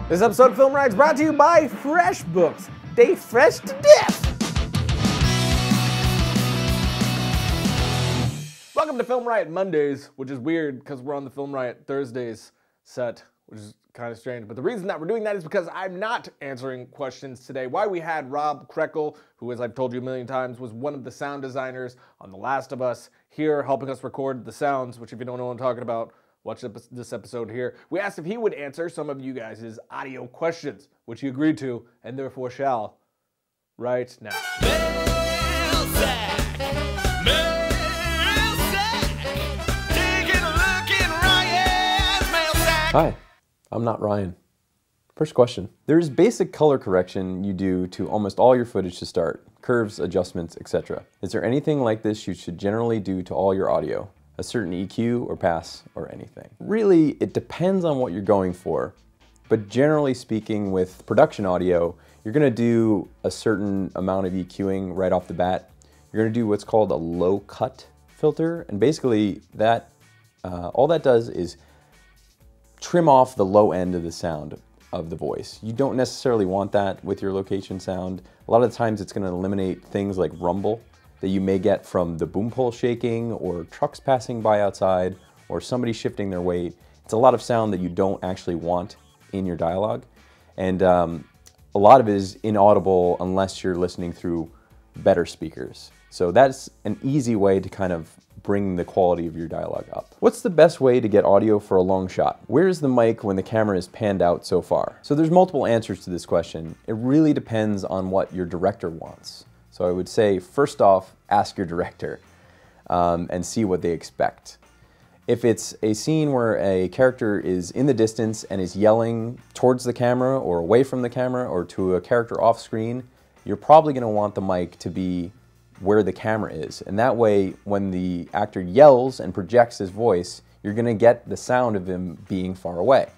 This episode of FilmRiot is brought to you by FreshBooks. They fresh to death. Welcome to FilmRiot Mondays, which is weird because we're on the FilmRiot Thursdays set, which is kind of strange. But the reason that we're doing that is because I'm not answering questions today. Why we had Rob Krekel, who, as I've told you a million times, was one of the sound designers on The Last of Us, here helping us record the sounds, which if you don't know what I'm talking about, watch this episode here. We asked if he would answer some of you guys' audio questions, which he agreed to, and therefore shall, right now. Hi, I'm not Ryan. First question. There's basic color correction you do to almost all your footage to start, curves, adjustments, etc. Is there anything like this you should generally do to all your audio? A certain EQ or pass or anything? Really, it depends on what you're going for, but generally speaking with production audio, you're gonna do a certain amount of EQing right off the bat. You're gonna do what's called a low cut filter, and basically that all that does is trim off the low end of the sound of the voice. You don't necessarily want that with your location sound. A lot of the times it's gonna eliminate things like rumble that you may get from the boom pole shaking or trucks passing by outside or somebody shifting their weight. It's a lot of sound that you don't actually want in your dialogue. And a lot of it is inaudible unless you're listening through better speakers. So that's an easy way to kind of bring the quality of your dialogue up. What's the best way to get audio for a long shot? Where's the mic when the camera is panned out so far? So there's multiple answers to this question. It really depends on what your director wants. So I would say, first off, ask your director and see what they expect. If it's a scene where a character is in the distance and is yelling towards the camera or away from the camera or to a character off screen, you're probably gonna want the mic to be where the camera is. And that way, when the actor yells and projects his voice, you're gonna get the sound of him being far away.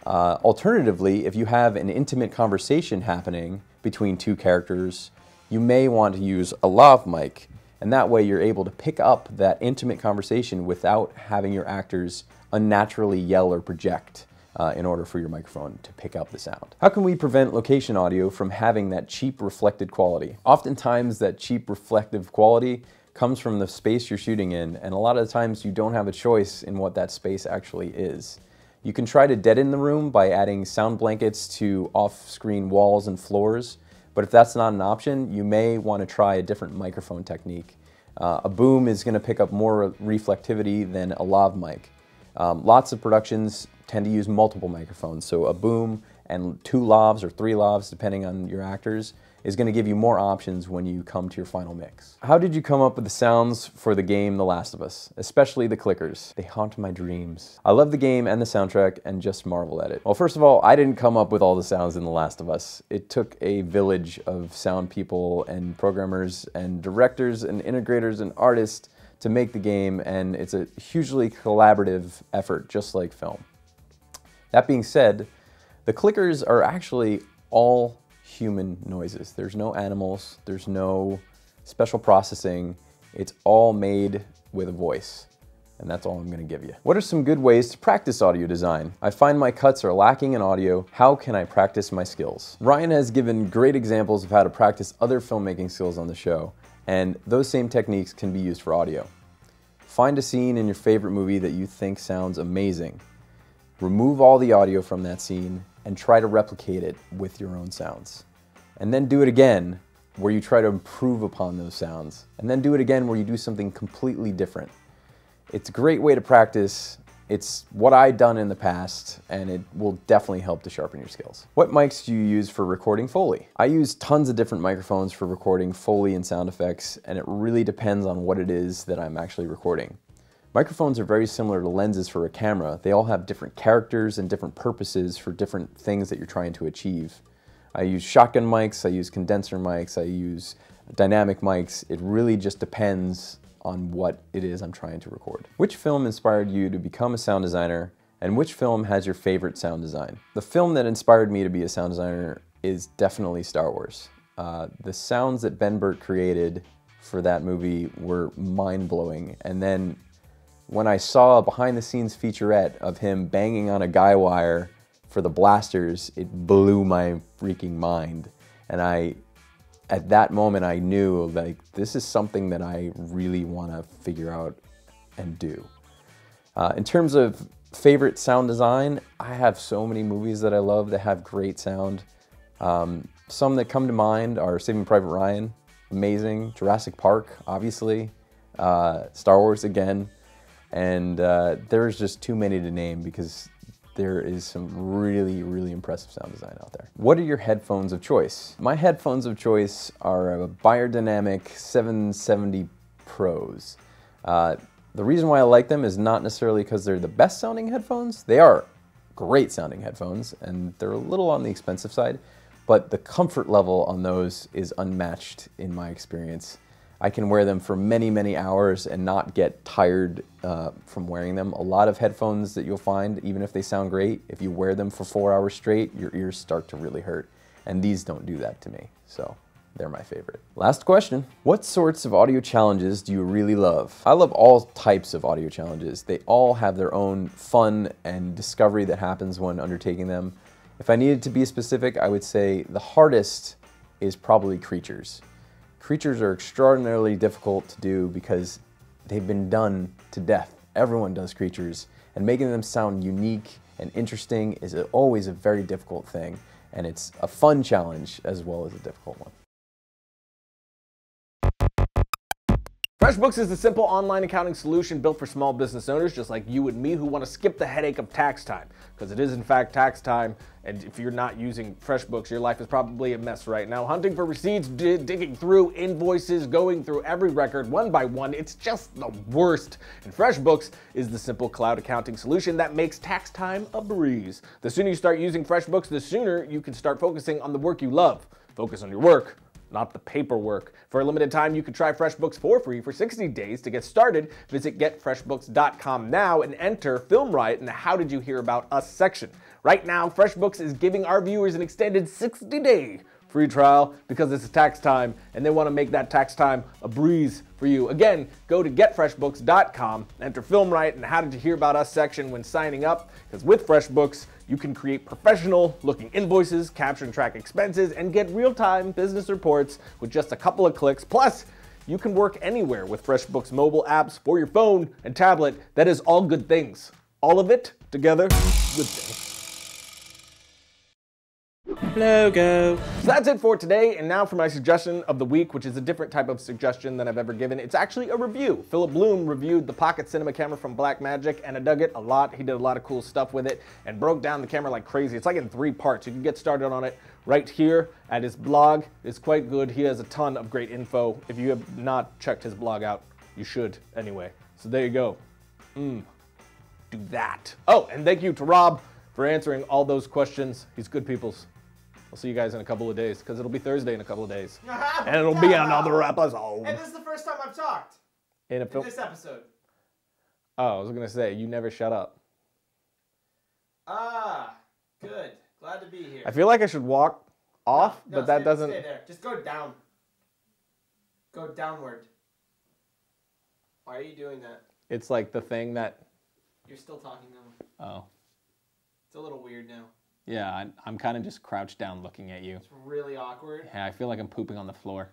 Alternatively, if you have an intimate conversation happening between two characters, you may want to use a lav mic, and that way you're able to pick up that intimate conversation without having your actors unnaturally yell or project in order for your microphone to pick up the sound. How can we prevent location audio from having that cheap reflected quality? Oftentimes that cheap reflective quality comes from the space you're shooting in, and a lot of the times you don't have a choice in what that space actually is. You can try to deaden the room by adding sound blankets to off-screen walls and floors, but if that's not an option, you may want to try a different microphone technique. A boom is going to pick up more reflectivity than a lav mic. Lots of productions tend to use multiple microphones, so a boom and 2 lavs or 3 lavs, depending on your actors, is going to give you more options when you come to your final mix. How did you come up with the sounds for the game The Last of Us, especially the clickers? They haunt my dreams. I love the game and the soundtrack and just marvel at it. Well, first of all, I didn't come up with all the sounds in The Last of Us. It took a village of sound people and programmers and directors and integrators and artists to make the game, and it's a hugely collaborative effort, just like film. That being said, the clickers are actually all human noises. There's no animals, there's no special processing. It's all made with a voice, and that's all I'm gonna give you. What are some good ways to practice audio design? I find my cuts are lacking in audio. How can I practice my skills? Ryan has given great examples of how to practice other filmmaking skills on the show, and those same techniques can be used for audio. Find a scene in your favorite movie that you think sounds amazing. Remove all the audio from that scene and try to replicate it with your own sounds. And then do it again where you try to improve upon those sounds. And then do it again where you do something completely different. It's a great way to practice. It's what I've done in the past, and it will definitely help to sharpen your skills. What mics do you use for recording Foley? I use tons of different microphones for recording Foley and sound effects, and it really depends on what it is that I'm actually recording. Microphones are very similar to lenses for a camera. They all have different characters and different purposes for different things that you're trying to achieve. I use shotgun mics, I use condenser mics, I use dynamic mics. It really just depends on what it is I'm trying to record. Which film inspired you to become a sound designer, and which film has your favorite sound design? The film that inspired me to be a sound designer is definitely Star Wars. The sounds that Ben Burtt created for that movie were mind-blowing, and then When I saw a behind-the-scenes featurette of him banging on a guy wire for the blasters, it blew my freaking mind. And at that moment, I knew, like, this is something that I really want to figure out and do. In terms of favorite sound design, I have so many movies that I love that have great sound. Some that come to mind are Saving Private Ryan, amazing, Jurassic Park, obviously, Star Wars again, and there's just too many to name because there is some really, really impressive sound design out there. What are your headphones of choice? My headphones of choice are a Beyerdynamic 770 Pros. The reason why I like them is not necessarily because they're the best sounding headphones. They are great sounding headphones, and they're a little on the expensive side, but the comfort level on those is unmatched in my experience. I can wear them for many, many hours and not get tired from wearing them. A lot of headphones that you'll find, even if they sound great, if you wear them for 4 hours straight, your ears start to really hurt. And these don't do that to me, so they're my favorite. Last question. What sorts of audio challenges do you really love? I love all types of audio challenges. They all have their own fun and discovery that happens when undertaking them. If I needed to be specific, I would say the hardest is probably creatures. Creatures are extraordinarily difficult to do because they've been done to death. Everyone does creatures, and making them sound unique and interesting is always a very difficult thing, and it's a fun challenge as well as a difficult one. FreshBooks is a simple online accounting solution built for small business owners just like you and me who want to skip the headache of tax time, because it is in fact tax time, and if you're not using FreshBooks, your life is probably a mess right now. Hunting for receipts, digging through invoices, going through every record one by one, it's just the worst. And FreshBooks is the simple cloud accounting solution that makes tax time a breeze. The sooner you start using FreshBooks, the sooner you can start focusing on the work you love. Focus on your work, not the paperwork. For a limited time, you can try FreshBooks for free for 60 days. To get started, visit getfreshbooks.com now and enter FilmRiot in the How Did You Hear About Us section. Right now, FreshBooks is giving our viewers an extended 60-day free trial because it's tax time and they want to make that tax time a breeze for you. Again, go to getfreshbooks.com, enter FilmRiot in the How Did You Hear About Us section when signing up, because with FreshBooks, you can create professional-looking invoices, capture and track expenses, and get real-time business reports with just a couple of clicks. Plus, you can work anywhere with FreshBooks mobile apps for your phone and tablet. That is all good things. All of it together, good things. Logo. So that's it for today, and now for my suggestion of the week, which is a different type of suggestion than I've ever given. It's actually a review. Philip Bloom reviewed the Pocket Cinema camera from Blackmagic, and I dug it a lot. He did a lot of cool stuff with it and broke down the camera like crazy. It's like in 3 parts. You can get started on it right here at his blog. It's quite good. He has a ton of great info. If you have not checked his blog out, you should anyway. So there you go. Do that. Oh, and thank you to Rob for answering all those questions. He's good peoples. I'll see you guys in a couple of days, because it'll be Thursday in a couple of days. And it'll be another episode. And this is the first time I've talked In this episode. Oh, I was going to say, you never shut up. Ah, good. Glad to be here. I feel like I should walk off, No, but that doesn't... Stay there. Just go down. Go downward. Why are you doing that? It's like the thing that... You're still talking though. Oh. It's a little weird now. Yeah, I'm kind of just crouched down looking at you. It's really awkward. Yeah, I feel like I'm pooping on the floor.